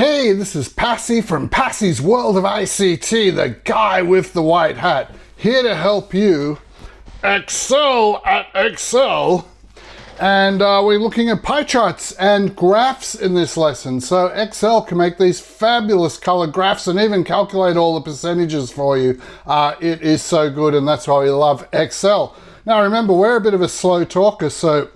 Hey, this is Passy from Passy's World of ICT, the guy with the white hat, here to help you excel at Excel. And we're looking at pie charts and graphs in this lesson. So Excel can make these fabulous color graphs and even calculate all the percentages for you. It is so good, and that's why we love Excel. Now remember, we're a bit of a slow talker, so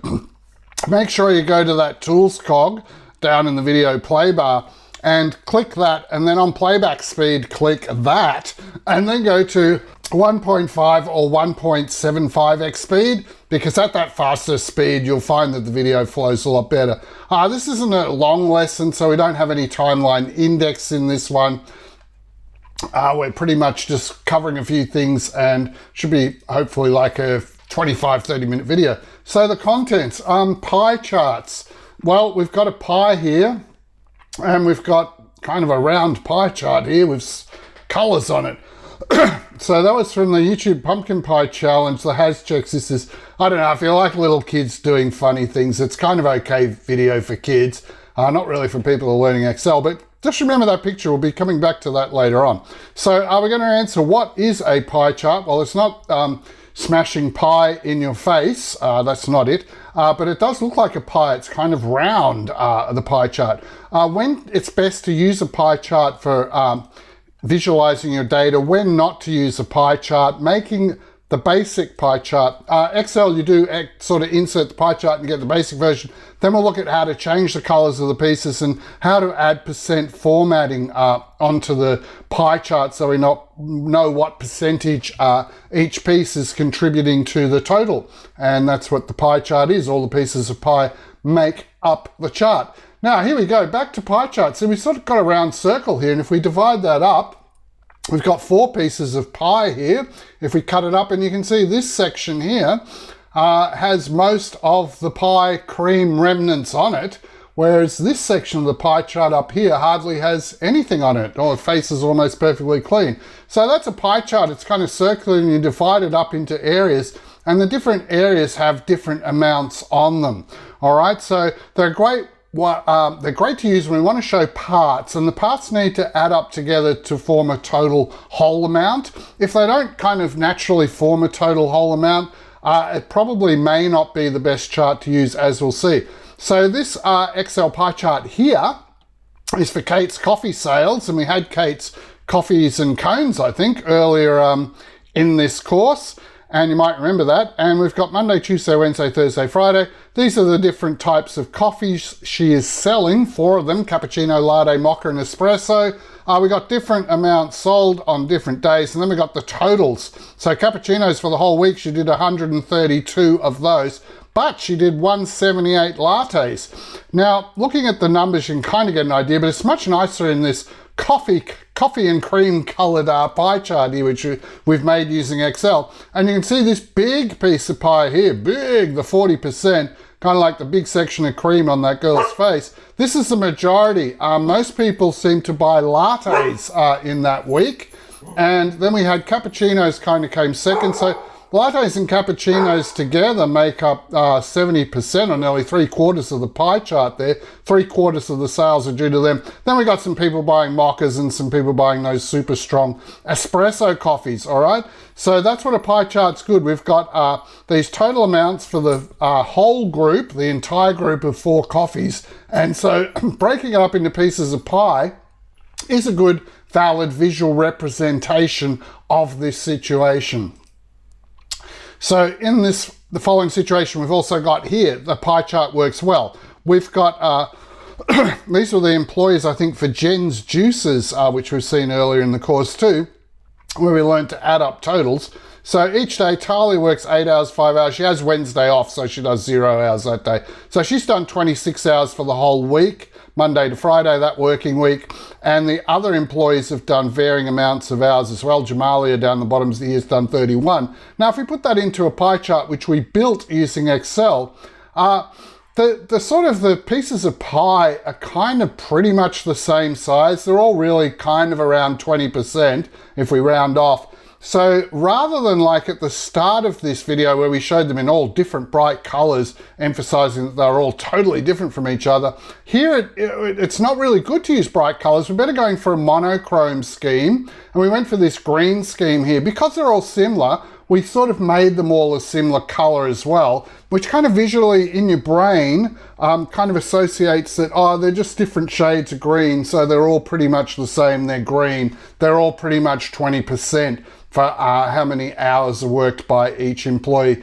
make sure you go to that Tools cog down in the video play bar and click that, and then on playback speed click that, and then go to 1.5 or 1.75x speed, because at that faster speed you'll find that the video flows a lot better. This isn't a long lesson, so we don't have any timeline index in this one. We're pretty much just covering a few things and should be hopefully like a 25-30 minute video. So the contents, pie charts. Well, we've got a pie here, and we've got kind of a round pie chart here with colors on it. So that was from the YouTube Pumpkin Pie Challenge, the Checks. This is, I don't know, if you like little kids doing funny things, it's kind of okay video for kids, not really for people who are learning Excel, but just remember that picture. We'll be coming back to that later on. So we're going to answer, what is a pie chart? Well, it's not smashing pie in your face, that's not it, but it does look like a pie. It's kind of round, the pie chart. When it's best to use a pie chart for visualizing your data, when not to use a pie chart, making the basic pie chart. Excel, you do sort of insert the pie chart and get the basic version. Then we'll look at how to change the colors of the pieces and how to add percent formatting onto the pie chart, so we know what percentage each piece is contributing to the total. And that's what the pie chart is. All the pieces of pie make up the chart. Now here we go, back to pie charts. So we sort of got a round circle here, and if we divide that up, we've got 4 pieces of pie here. If we cut it up, and you can see this section here has most of the pie cream remnants on it, whereas this section of the pie chart up here hardly has anything on it, or the face is almost perfectly clean. So that's a pie chart. It's kind of circular, and you divide it up into areas, and the different areas have different amounts on them. All right, so they're great. They're great to use when we want to show parts, and the parts need to add up together to form a total whole amount. If they don't kind of naturally form a total whole amount, it probably may not be the best chart to use, as we'll see. So this Excel pie chart here is for Kate's coffee sales, and we had Kate's coffees and cones, I think, earlier in this course. And you might remember that. And we've got Monday, Tuesday, Wednesday, Thursday, Friday. These are the different types of coffees she is selling, 4 of them: cappuccino, latte, mocha, and espresso. We got different amounts sold on different days, and then we got the totals. So cappuccinos for the whole week, she did 132 of those, but she did 178 lattes. Now, looking at the numbers, you can kind of get an idea, but it's much nicer in this coffee and cream colored pie chart here, which we've made using Excel. And you can see this big piece of pie here, big, the 40%, kind of like the big section of cream on that girl's face. This is the majority. Most people seem to buy lattes in that week. And then we had cappuccinos kind of came second. So lattes and cappuccinos together make up 70%, or nearly 3/4 of the pie chart there. 3/4 of the sales are due to them. Then we got some people buying mochas and some people buying those super strong espresso coffees, all right? So that's what a pie chart's good. We've got these total amounts for the whole group, the entire group of 4 coffees. And so breaking it up into pieces of pie is a good, valid visual representation of this situation. So in the following situation, we've also got here, the pie chart works well. We've got, these were the employees, I think, for Jen's Juices, which we've seen earlier in the course too, where we learned to add up totals. So each day, Talia works 8 hours, 5 hours. She has Wednesday off, so she does 0 hours that day. So she's done 26 hours for the whole week, Monday to Friday, that working week. And the other employees have done varying amounts of hours as well. Jamalia down the bottom of the year has done 31. Now, if we put that into a pie chart, which we built using Excel, the sort of the pieces of pie are kind of pretty much the same size. They're all really kind of around 20% if we round off. So rather than like at the start of this video where we showed them in all different bright colors, emphasizing that they're all totally different from each other, here it's not really good to use bright colors. We're better going for a monochrome scheme. And we went for this green scheme here. Because they're all similar, we sort of made them all a similar color as well, which kind of visually in your brain kind of associates that, oh, they're just different shades of green, so they're all pretty much the same, they're green. They're all pretty much 20% for how many hours are worked by each employee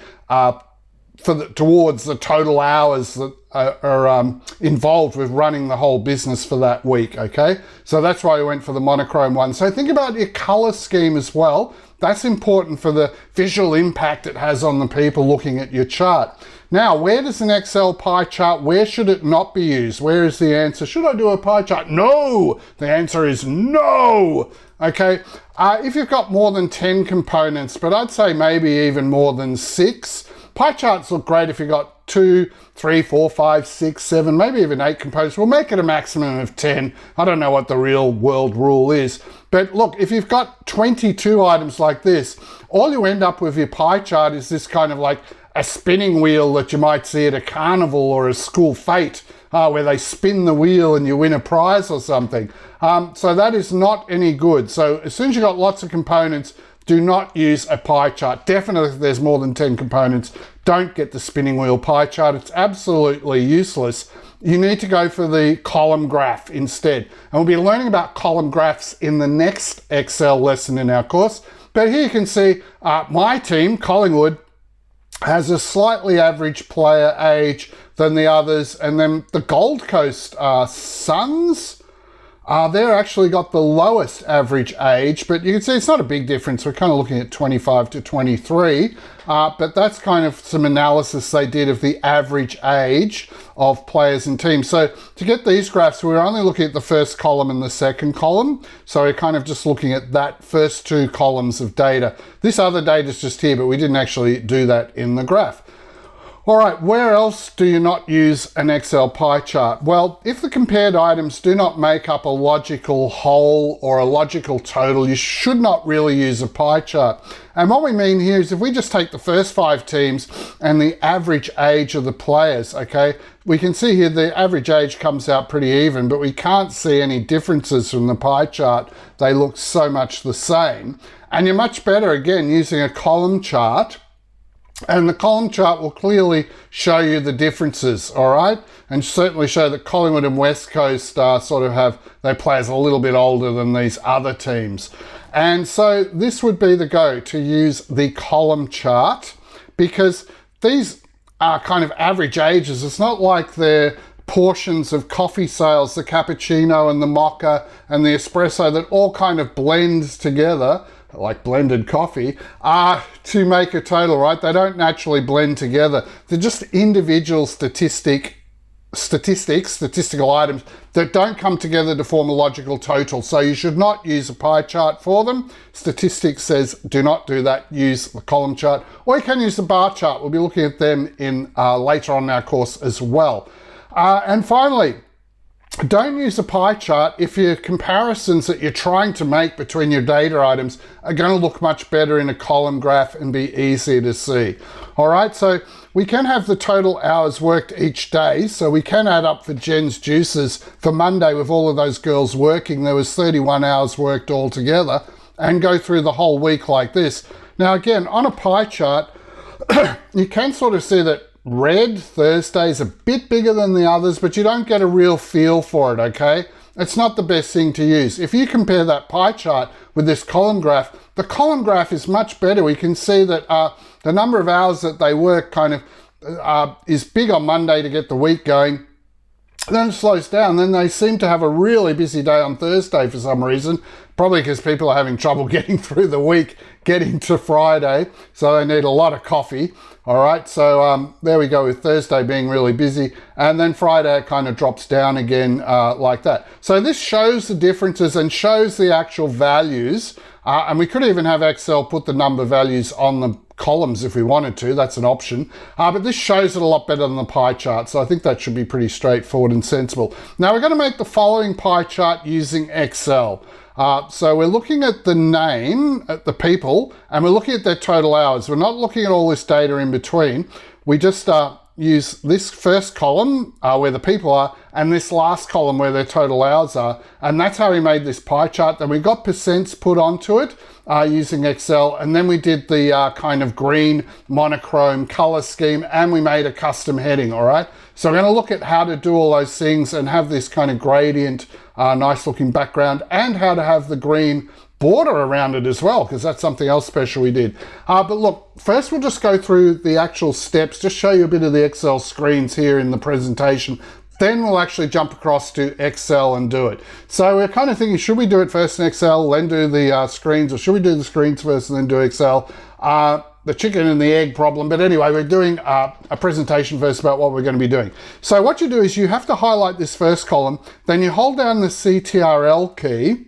towards the total hours that are involved with running the whole business for that week, okay? So that's why we went for the monochrome one. So think about your color scheme as well. That's important for the visual impact it has on the people looking at your chart. Now, where does an Excel pie chart, where should it not be used? Where is the answer? Should I do a pie chart? No! The answer is no! Okay, if you've got more than 10 components, but I'd say maybe even more than 6, pie charts look great if you've got 2, 3, 4, 5, 6, 7, maybe even 8 components. We'll make it a maximum of 10. I don't know what the real world rule is. But look, if you've got 22 items like this, all you end up with your pie chart is this kind of like a spinning wheel that you might see at a carnival or a school fete, where they spin the wheel and you win a prize or something. So that is not any good. So as soon as you've got lots of components, do not use a pie chart. Definitely if there's more than 10 components, don't get the spinning wheel pie chart. It's absolutely useless. You need to go for the column graph instead. And we'll be learning about column graphs in the next Excel lesson in our course. But here you can see my team, Collingwood, has a slightly average player age than the others. And then the Gold Coast Suns, they're actually got the lowest average age, but you can see it's not a big difference. We're kind of looking at 25 to 23, but that's kind of some analysis they did of the average age of players and teams. So to get these graphs, we're only looking at the first column and the second column. So we're kind of just looking at that first 2 columns of data. This other data is just here, but we didn't actually do that in the graph. All right, where else do you not use an Excel pie chart? Well, if the compared items do not make up a logical whole or a logical total, you should not really use a pie chart. And what we mean here is if we just take the first 5 teams and the average age of the players, okay, we can see here the average age comes out pretty even, but we can't see any differences from the pie chart. They look so much the same. And you're much better, again, using a column chart. And the column chart will clearly show you the differences, all right? And certainly show that Collingwood and West Coast sort of have their players a little bit older than these other teams. And so this would be the go to use the column chart because these are kind of average ages. It's not like they're portions of coffee sales, the cappuccino and the mocha and the espresso that all kind of blends together like blended coffee, to make a total, right? They don't naturally blend together. They're just individual statistical items that don't come together to form a logical total. So you should not use a pie chart for them. Statistics says do not do that. Use the column chart, or you can use the bar chart. We'll be looking at them in later on in our course as well. And finally, don't use a pie chart if your comparisons that you're trying to make between your data items are going to look much better in a column graph and be easier to see. All right, so we can have the total hours worked each day. So we can add up for Jen's Juices for Monday with all of those girls working. There was 31 hours worked altogether, and go through the whole week like this. Now, again, on a pie chart, you can sort of see that red Thursday is a bit bigger than the others, but you don't get a real feel for it, okay? It's not the best thing to use. If you compare that pie chart with this column graph, the column graph is much better. We can see that the number of hours that they work kind of is big on Monday to get the week going. Then it slows down. Then they seem to have a really busy day on Thursday for some reason, probably because people are having trouble getting through the week, getting to Friday, so they need a lot of coffee. All right, so there we go with Thursday being really busy, and then Friday it kind of drops down again like that. So this shows the differences and shows the actual values, and we could even have Excel put the number values on the columns if we wanted to. That's an option, but this shows it a lot better than the pie chart, so I think that should be pretty straightforward and sensible. Now we're going to make the following pie chart using Excel. So we're looking at the name, at the people, and we're looking at their total hours. We're not looking at all this data in between. We just use this first column where the people are and this last column where their total hours are. And that's how we made this pie chart. Then we got percents put onto it using Excel. And then we did the kind of green monochrome color scheme, and we made a custom heading, all right? So we're going to look at how to do all those things and have this kind of gradient, nice looking background, and how to have the green border around it as well, because that's something else special we did. But look, first we'll just go through the actual steps, just show you a bit of the Excel screens here in the presentation. Then we'll actually jump across to Excel and do it. So we're kind of thinking, should we do it first in Excel, then do the screens, or should we do the screens first and then do Excel? The chicken and the egg problem. But anyway, we're doing a presentation first about what we're going to be doing. So what you do is you have to highlight this first column, then you hold down the CTRL key,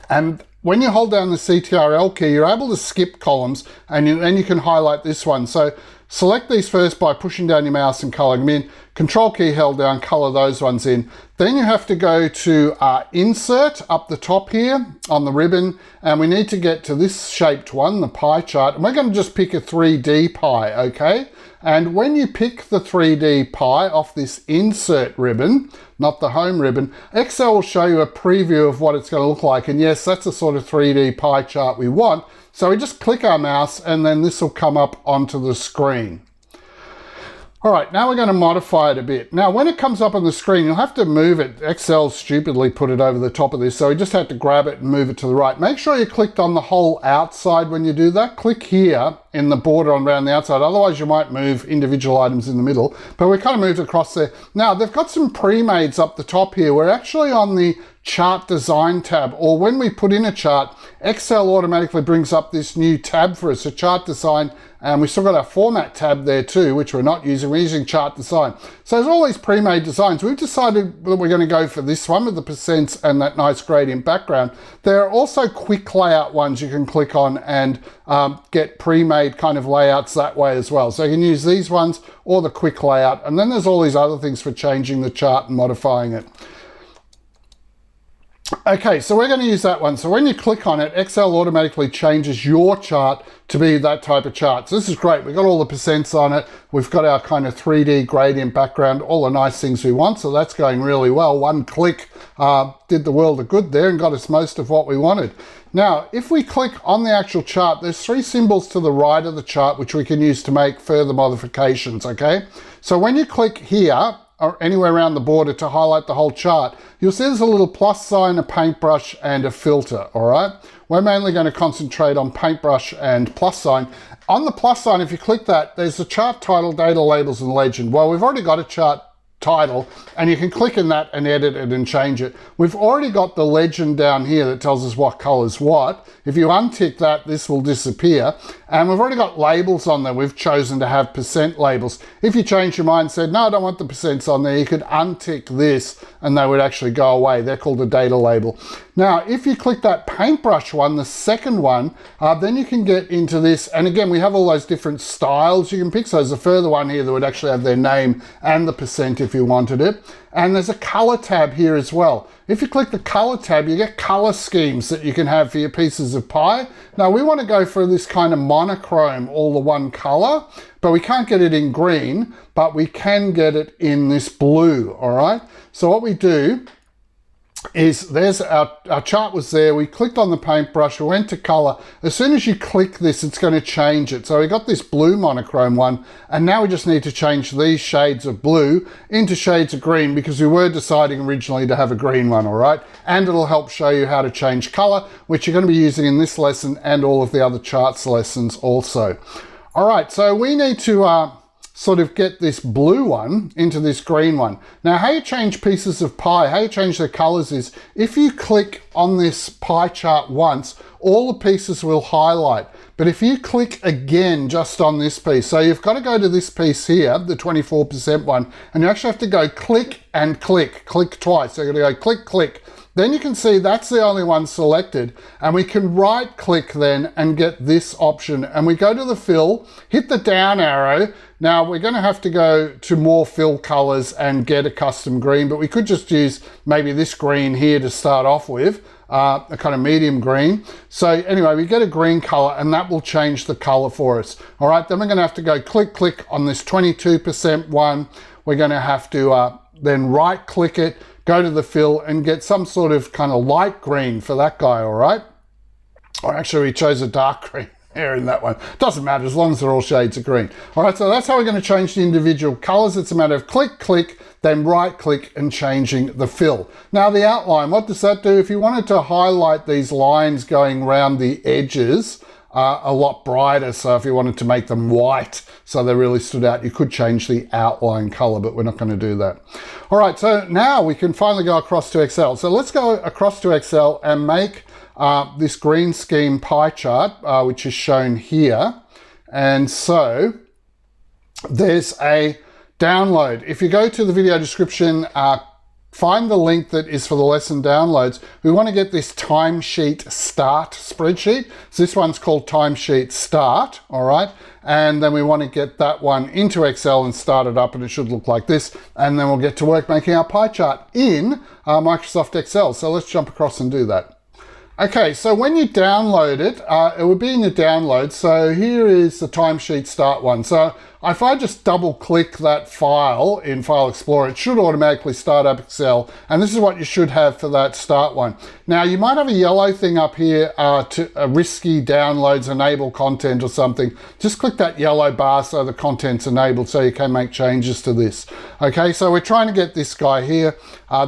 and when you hold down the CTRL key, you're able to skip columns, and then you can highlight this one. So select these first by pushing down your mouse and coloring them in. Control key held down, color those ones in. Then you have to go to Insert up the top here on the ribbon, and we need to get to this shaped one, the pie chart, and we're going to just pick a 3D pie, okay? And when you pick the 3D pie off this Insert ribbon, not the Home ribbon, Excel will show you a preview of what it's going to look like. And yes, that's the sort of 3D pie chart we want. So we just click our mouse, and then this will come up onto the screen. All right, now we're going to modify it a bit. Now, when it comes up on the screen, you'll have to move it. Excel stupidly put it over the top of this, so we just have to grab it and move it to the right. Make sure you clicked on the whole outside when you do that. Click here in the border on around the outside. Otherwise, you might move individual items in the middle. But we kind of moved across there. Now, they've got some pre-mades up the top here. We're actually on the Chart Design tab, or when we put in a chart, Excel automatically brings up this new tab for us, a Chart Design, and we still got our Format tab there too, which we're not using. We're using Chart Design. So there's all these pre-made designs. We've decided that we're going to go for this one with the percents and that nice gradient background. There are also quick layout ones you can click on and get pre-made kind of layouts that way as well. So you can use these ones or the quick layout, and then there's all these other things for changing the chart and modifying it. Okay, so we're going to use that one. So when you click on it, Excel automatically changes your chart to be that type of chart. So this is great. We've got all the percents on it. We've got our kind of 3D gradient background, all the nice things we want. So that's going really well. One click did the world of good there and got us most of what we wanted. Now, if we click on the actual chart, there's three symbols to the right of the chart, which we can use to make further modifications, okay? So when you click here, or anywhere around the border to highlight the whole chart, you'll see there's a little plus sign, a paintbrush, and a filter, all right? We're mainly going to concentrate on paintbrush and plus sign. On the plus sign, if you click that, there's the chart title, data labels, and legend. Well, we've already got a chart title, and you can click in that and edit it and change it. We've already got the legend down here that tells us what color's what. If you untick that, this will disappear. And we've already got labels on there. We've chosen to have percent labels. If you change your mind and said, no, I don't want the percents on there, you could untick this and they would actually go away. They're called a data label. Now, if you click that paintbrush one, the second one, then you can get into this. And again, we have all those different styles you can pick. So there's a further one here that would actually have their name and the percent if you wanted it. And there's a color tab here as well. If you click the color tab, you get color schemes that you can have for your pieces of pie. Now we want to go for this kind of monochrome, all the one color, but we can't get it in green, but we can get it in this blue, all right? So what we do is there's our chart was there. We clicked on the paintbrush, we went to color. As soon as you click this, it's going to change it. So we got this blue monochrome one, and now we just need to change these shades of blue into shades of green because we were deciding originally to have a green one, all right? And it'll help show you how to change color, which you're going to be using in this lesson and all of the other charts lessons also. All right, so we need to sort of get this blue one into this green one. Now, how you change pieces of pie, how you change their colors is if you click on this pie chart once, all the pieces will highlight. But if you click again just on this piece, so you've got to go to this piece here, the 24% one, and you actually have to go click and click twice. So you're going to go click, click. Then you can see that's the only one selected, and we can right click then and get this option, and we go to the fill, hit the down arrow. Now we're going to have to go to more fill colors and get a custom green, but we could just use maybe this green here to start off with, a kind of medium green. So anyway, we get a green color and that will change the color for us. All right, then we're going to have to go click on this 22% one. We're going to have to then right click it, go to the fill and get some sort of kind of light green for that guy. All right, or actually we chose a dark green here in that one. Doesn't matter as long as they're all shades of green. All right, so that's how we're going to change the individual colors. It's a matter of click, then right click and changing the fill. Now the outline, what does that do? If you wanted to highlight these lines going around the edges a lot brighter, so if you wanted to make them white so they really stood out, you could change the outline color, but we're not going to do that. All right, so now we can finally go across to Excel. So let's go across to Excel and make this green scheme pie chart, which is shown here. And so there's a download. If you go to the video description, find the link that is for the lesson downloads. We want to get this timesheet start spreadsheet. So this one's called timesheet start, all right? And then we want to get that one into Excel and start it up, and it should look like this. And then we'll get to work making our pie chart in Microsoft Excel. So let's jump across and do that. Okay, so when you download it, it would be in your download. So here is the timesheet start one. So if I just double click that file in File Explorer, it should automatically start up Excel. And this is what you should have for that start one. Now you might have a yellow thing up here to risky downloads, enable content or something. Just click that yellow bar so the content's enabled so you can make changes to this. Okay, so we're trying to get this guy here.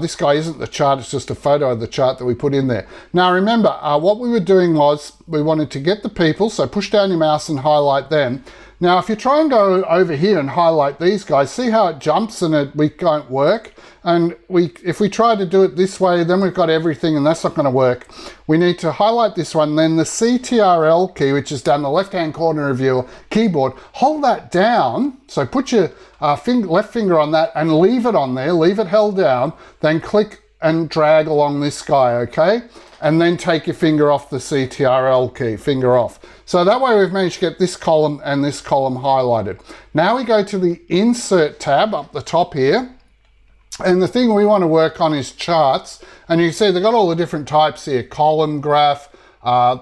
This guy isn't the chart, it's just a photo of the chart that we put in there. Now remember, what we were doing was we wanted to get the people, so push down your mouse and highlight them. Now, if you try and go over here and highlight these guys, see how it jumps and we won't work? And if we try to do it this way, then we've got everything and that's not going to work. We need to highlight this one, then the CTRL key, which is down the left-hand corner of your keyboard, hold that down. So put your left finger on that and leave it on there, leave it held down, then click and drag along this guy, okay? And then take your finger off the CTRL key, finger off. So that way we've managed to get this column and this column highlighted. Now we go to the Insert tab up the top here. And the thing we want to work on is charts. And you can see they've got all the different types here. Column graph,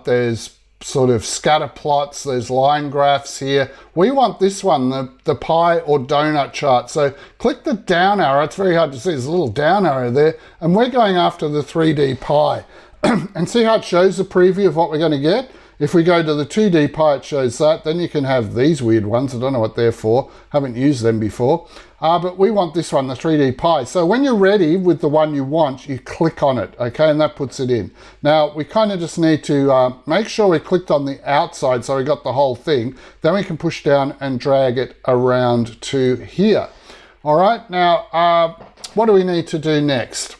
there's sort of scatter plots, there's line graphs here. We want this one, the pie or donut chart. So click the down arrow. It's very hard to see, there's a little down arrow there. And we're going after the 3D pie. And see how it shows the preview of what we're going to get? If we go to the 2D pie, it shows that. Then you can have these weird ones. I don't know what they're for. Haven't used them before. But we want this one, the 3D pie. So when you're ready with the one you want, you click on it, okay? And that puts it in. Now, we kind of just need to make sure we clicked on the outside so we got the whole thing. Then we can push down and drag it around to here. All right, now, what do we need to do next?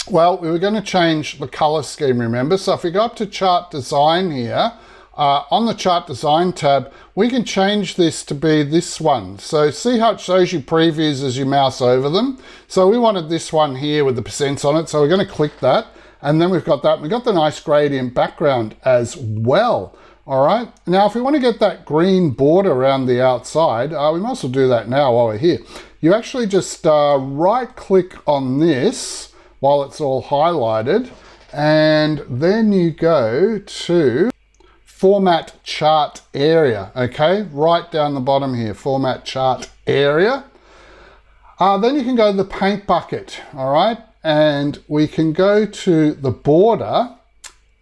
Well, we were going to change the color scheme, remember? So if we go up to chart design here, on the chart design tab, we can change this to be this one. So see how it shows you previews as you mouse over them? So we wanted this one here with the percents on it. So we're going to click that. And then we've got that. We've got the nice gradient background as well. All right. Now, if we want to get that green border around the outside, we might as well do that now while we're here. You actually just right click on this while it's all highlighted, and then you go to Format Chart Area, okay? Right down the bottom here, Format Chart Area. Then you can go to the Paint Bucket, all right? And we can go to the border,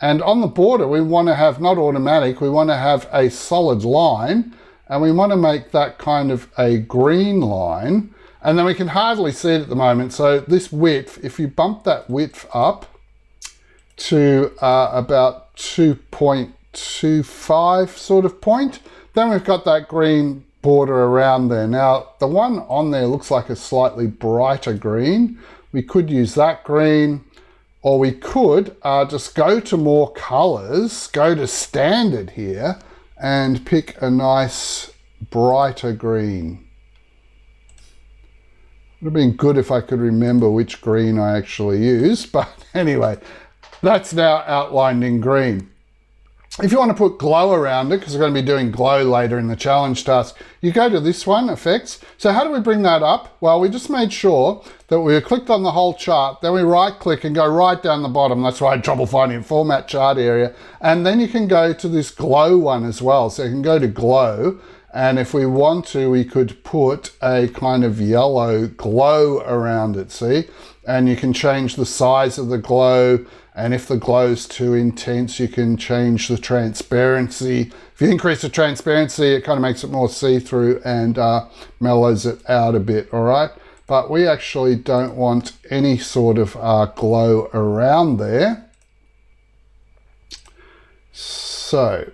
and on the border we want to have, not automatic, we want to have a solid line, and we want to make that kind of a green line. And then we can hardly see it at the moment. So this width, if you bump that width up to about 2.25 sort of point, then we've got that green border around there. Now, the one on there looks like a slightly brighter green. We could use that green, or we could just go to more colors, go to standard here, and pick a nice brighter green. Would have been good if I could remember which green I actually used, but anyway, that's now outlined in green. If you want to put glow around it, because we're going to be doing glow later in the challenge task, you go to this one, effects. So how do we bring that up? Well, we just made sure that we clicked on the whole chart, then we right click and go right down the bottom. That's why I had trouble finding format chart area. And then you can go to this glow one as well. So you can go to glow. And if we want to, we could put a kind of yellow glow around it, see? And you can change the size of the glow. And if the glow's too intense, you can change the transparency. If you increase the transparency, it kind of makes it more see-through and mellows it out a bit, all right? But we actually don't want any sort of glow around there. So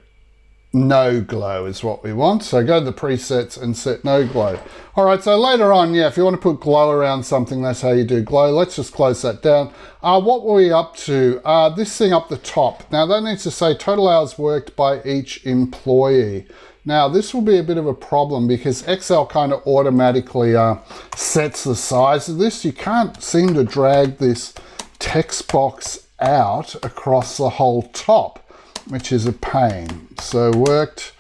no glow is what we want. So go to the presets and set no glow. All right, so later on, yeah, if you want to put glow around something, that's how you do glow. Let's just close that down. What were we up to? This thing up the top. Now that needs to say total hours worked by each employee. Now this will be a bit of a problem because Excel kind of automatically sets the size of this. You can't seem to drag this text box out across the whole top, which is a pain. So worked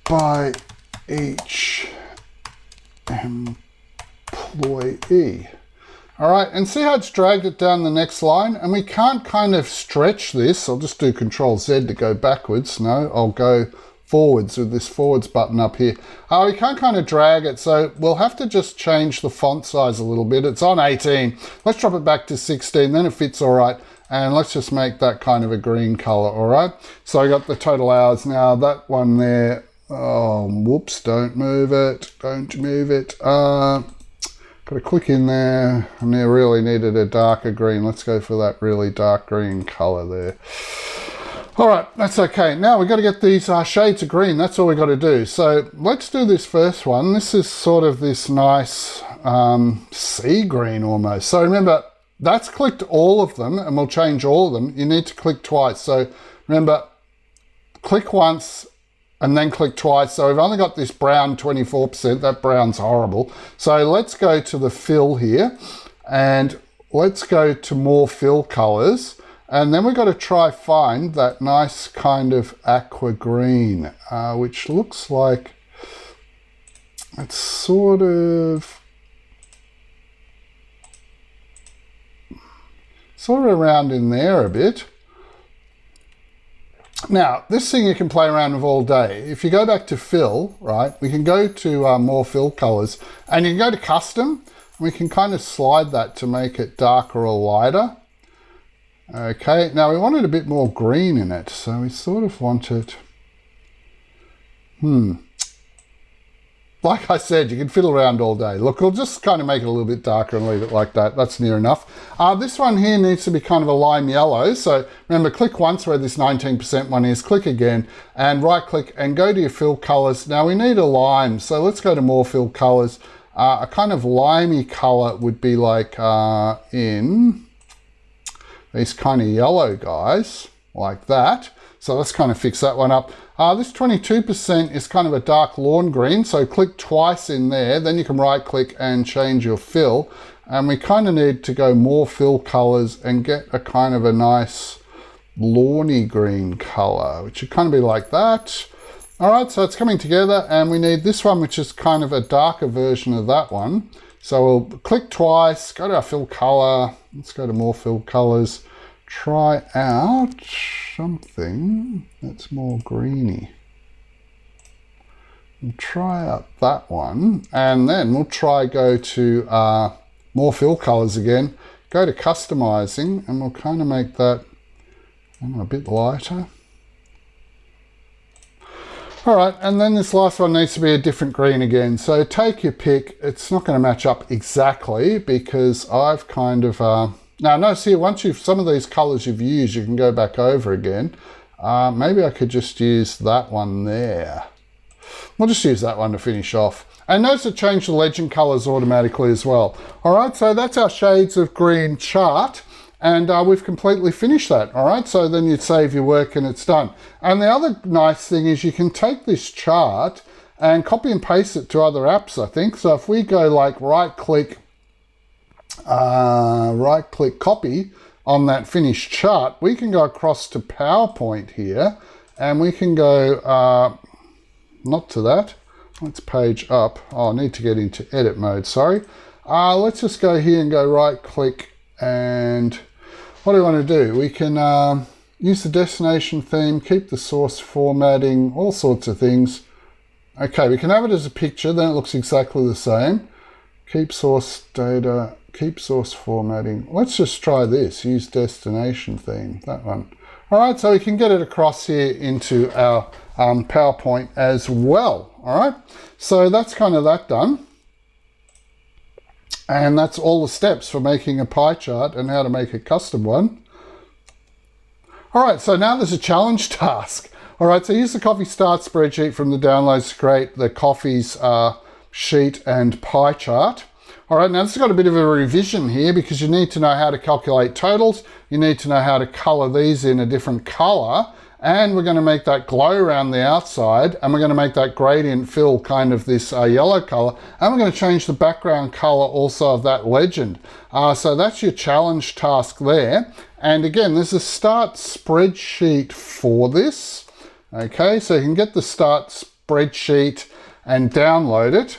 by each employee. All right, and see how it's dragged it down the next line? And we can't kind of stretch this. I'll just do Control Z to go backwards. No, I'll go forwards with this forwards button up here. We can't kind of drag it, so we'll have to just change the font size a little bit. It's on 18. Let's drop it back to 16, then it fits all right. And let's just make that kind of a green color, all right? So I got the total hours now. That one there, oh, whoops, don't move it, don't move it. Got to click in there, and I really needed a darker green. Let's go for that really dark green color there. All right, that's okay. Now we've got to get these shades of green. That's all we got to do. So let's do this first one. This is sort of this nice sea green almost. So remember, that's clicked all of them, and we'll change all of them. You need to click twice. So remember, click once and then click twice. So we've only got this brown 24%. That brown's horrible. So let's go to the fill here, and let's go to more fill colors. And then we've got to try find that nice kind of aqua green, which looks like it's sort of around in there a bit. Now, this thing you can play around with all day. If you go back to fill, right, we can go to more fill colors, and you can go to custom. We can kind of slide that to make it darker or lighter. Okay, now we wanted a bit more green in it, so we sort of wanted, like I said, you can fiddle around all day. Look, we'll just kind of make it a little bit darker and leave it like that. That's near enough. This one here needs to be kind of a lime yellow. So remember, click once where this 19% one is, click again, and right click and go to your fill colors. Now we need a lime, so let's go to more fill colors. A kind of limey color would be like in these kind of yellow guys, like that. So let's kind of fix that one up. This 22% is kind of a dark lawn green, so click twice in there, then you can right click and change your fill. And we kind of need to go more fill colors and get a kind of a nice lawny green color, which would kind of be like that. All right, so it's coming together, and we need this one, which is kind of a darker version of that one. So we'll click twice, go to our fill color, let's go to more fill colors, try out something that's more greeny. We'll try out that one, and then we'll try go to more fill colors again, go to customizing, and we'll kind of make that a bit lighter. All right, and then this last one needs to be a different green again. So take your pick. It's not going to match up exactly because I've kind of, now notice here, once some of these colors you've used, you can go back over again. Maybe I could just use that one there. We'll just use that one to finish off. And notice it changed the legend colors automatically as well. All right, so that's our shades of green chart. And we've completely finished that, all right? So then you'd save your work and it's done. And the other nice thing is you can take this chart and copy and paste it to other apps, I think. So if we go like right click copy on that finished chart, we can go across to PowerPoint here, and we can go, not to that, let's page up. Oh, I need to get into edit mode, sorry. Let's just go here and go right click, and what do we want to do? We can use the destination theme, keep the source formatting, all sorts of things. Okay, we can have it as a picture, then it looks exactly the same. Keep source data, keep source formatting. Let's just try this, use destination theme, that one. All right, so we can get it across here into our PowerPoint as well. All right, so that's kind of that done. And that's all the steps for making a pie chart and how to make a custom one. All right, so now there's a challenge task. All right, so use the Coffee Start spreadsheet from the downloads to create the coffees sheet and pie chart. All right, now this has got a bit of a revision here because you need to know how to calculate totals. You need to know how to color these in a different color. And we're going to make that glow around the outside, and we're going to make that gradient fill kind of this yellow color, and we're going to change the background color also of that legend. So that's your challenge task there. And again, there's a start spreadsheet for this. Okay, so you can get the start spreadsheet and download it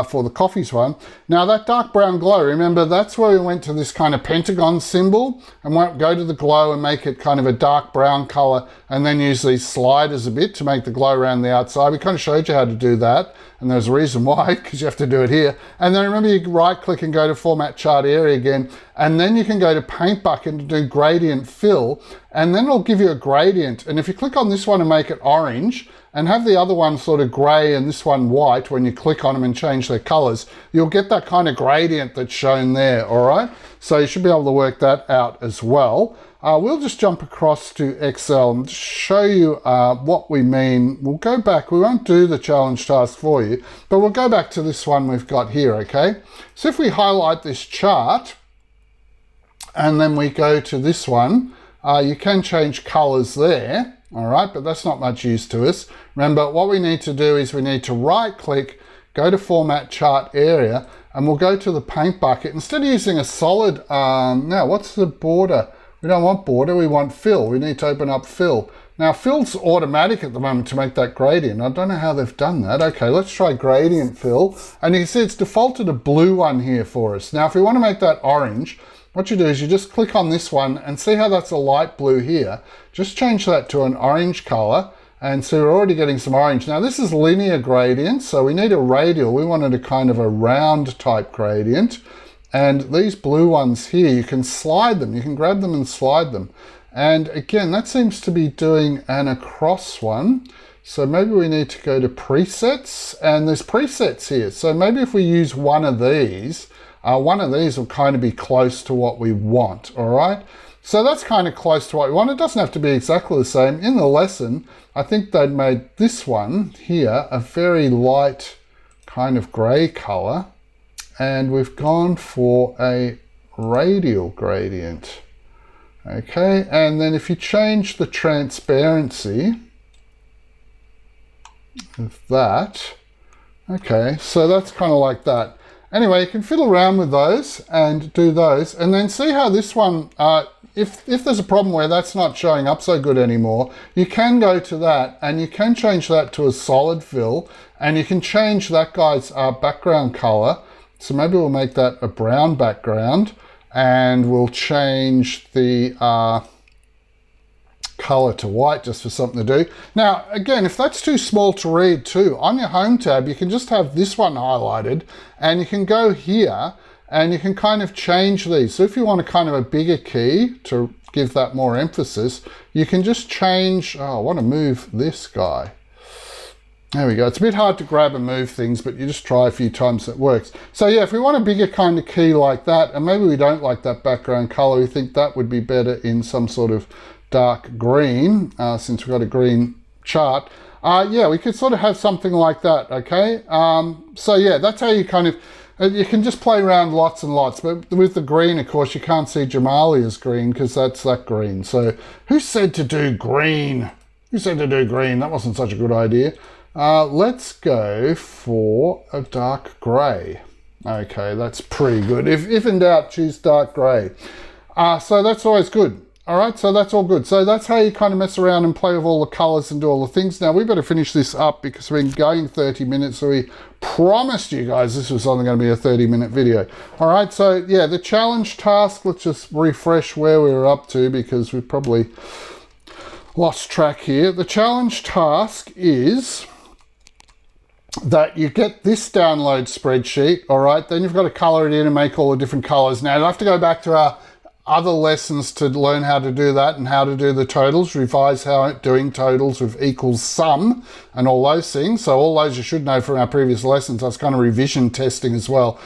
for the coffees one. Now that dark brown glow, remember that's where we went to this kind of pentagon symbol and won't go to the glow and make it kind of a dark brown color, and then use these sliders a bit to make the glow around the outside. We kind of showed you how to do that, and there's a reason why, because you have to do it here. And then remember, you right click and go to format chart area again, and then you can go to paint bucket and do gradient fill, and then it'll give you a gradient. And if you click on this one and make it orange, and have the other one sort of gray and this one white, when you click on them and change their colors, you'll get that kind of gradient that's shown there, all right? So you should be able to work that out as well. We'll just jump across to Excel and show you what we mean. We'll go back, we won't do the challenge task for you, but we'll go back to this one we've got here, okay? So if we highlight this chart, and then we go to this one, you can change colors there. All right, but that's not much use to us. Remember, what we need to do is we need to right click, go to format chart area, and we'll go to the paint bucket. Instead of using a solid, now what's the border? We don't want border, we want fill. We need to open up fill. Now fill's automatic at the moment to make that gradient. I don't know how they've done that. Okay, let's try gradient fill. And you can see it's defaulted a blue one here for us. Now if we want to make that orange, what you do is you just click on this one and see how that's a light blue here. Just change that to an orange color, and so we're already getting some orange. Now this is linear gradient, so we need a radial. We wanted a kind of a round type gradient. And these blue ones here, you can slide them. You can grab them and slide them. And again, that seems to be doing an across one. So maybe we need to go to presets, and there's presets here. So maybe if we use one of these will kind of be close to what we want, all right? So that's kind of close to what we want. It doesn't have to be exactly the same. In the lesson, I think they'd made this one here a very light kind of gray color, and we've gone for a radial gradient, okay? And then if you change the transparency of that, okay, so that's kind of like that. Anyway, you can fiddle around with those and do those, and then see how this one, if there's a problem where that's not showing up so good anymore, you can go to that and you can change that to a solid fill, and you can change that guy's background color. So maybe we'll make that a brown background, and we'll change the color to white just for something to do. Now, again, if that's too small to read too, on your home tab, you can just have this one highlighted, and you can go here and you can kind of change these. So if you want a kind of a bigger key to give that more emphasis, you can just change, oh, I want to move this guy. There we go. It's a bit hard to grab and move things, but you just try a few times, it works. So yeah, if we want a bigger kind of key like that, and maybe we don't like that background color, we think that would be better in some sort of dark green, since we've got a green chart. Yeah, we could sort of have something like that, okay? So yeah, that's how you kind of, you can just play around lots and lots, but with the green, of course, you can't see Jamalia's green because that's that green. So who said to do green? Who said to do green? That wasn't such a good idea. Let's go for a dark grey. Okay, that's pretty good. If in doubt, choose dark grey. So that's always good. All right, so that's all good. So that's how you kind of mess around and play with all the colors and do all the things. Now we better finish this up because we've been going 30 minutes. So we promised you guys this was only going to be a 30-minute video. All right, so yeah, the challenge task, let's just refresh where we were up to because we've probably lost track here. The challenge task is that you get this download spreadsheet, all right? Then you've got to color it in and make all the different colors. Now you'll have to go back to our other lessons to learn how to do that and how to do the totals, revise how doing totals with equals sum and all those things. So all those you should know from our previous lessons. That's kind of revision testing as well.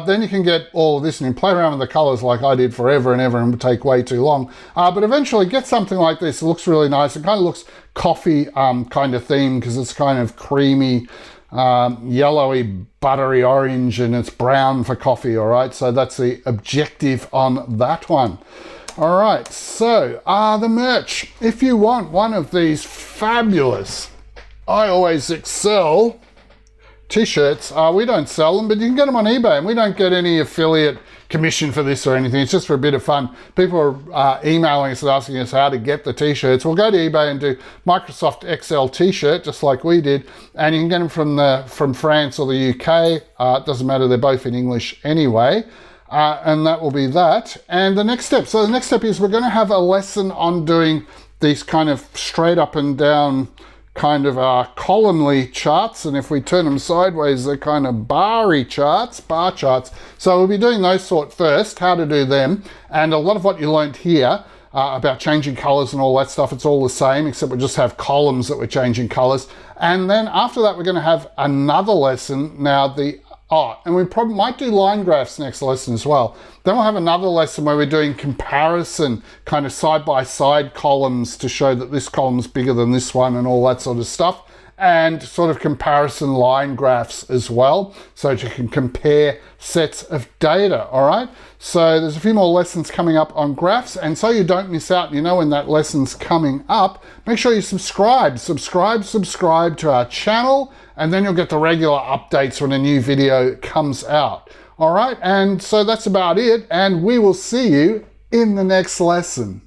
Then you can get all of this and you play around with the colors like I did forever and ever and it would take way too long. But eventually get something like this. It looks really nice. It kind of looks coffee kind of theme because it's kind of creamy, yellowy, buttery orange, and it's brown for coffee. All right, so that's the objective on that one. All right, so the merch. If you want one of these fabulous I Always Excel t-shirts, we don't sell them, but you can get them on eBay, and we don't get any affiliate commission for this or anything. It's just for a bit of fun. People are emailing us and asking us how to get the t-shirts. We'll go to eBay and do Microsoft Excel t-shirt, just like we did, and you can get them from France or the UK. It doesn't matter, they're both in English anyway. And that will be that. And the next step, so the next step is we're going to have a lesson on doing these kind of straight up and down kind of columnly charts, and if we turn them sideways they're kind of bar charts. So we'll be doing those sort first, how to do them, and a lot of what you learned here about changing colors and all that stuff, it's all the same except we just have columns that we're changing colors. And then after that we're going to have another lesson. Now and we probably might do line graphs next lesson as well. Then we'll have another lesson where we're doing comparison, kind of side-by-side columns to show that this column's bigger than this one and all that sort of stuff. And sort of comparison line graphs as well, so that you can compare sets of data, all right? So there's a few more lessons coming up on graphs, and so you don't miss out, you know when that lesson's coming up, make sure you subscribe to our channel, and then you'll get the regular updates when a new video comes out. All right, and so that's about it, and we will see you in the next lesson.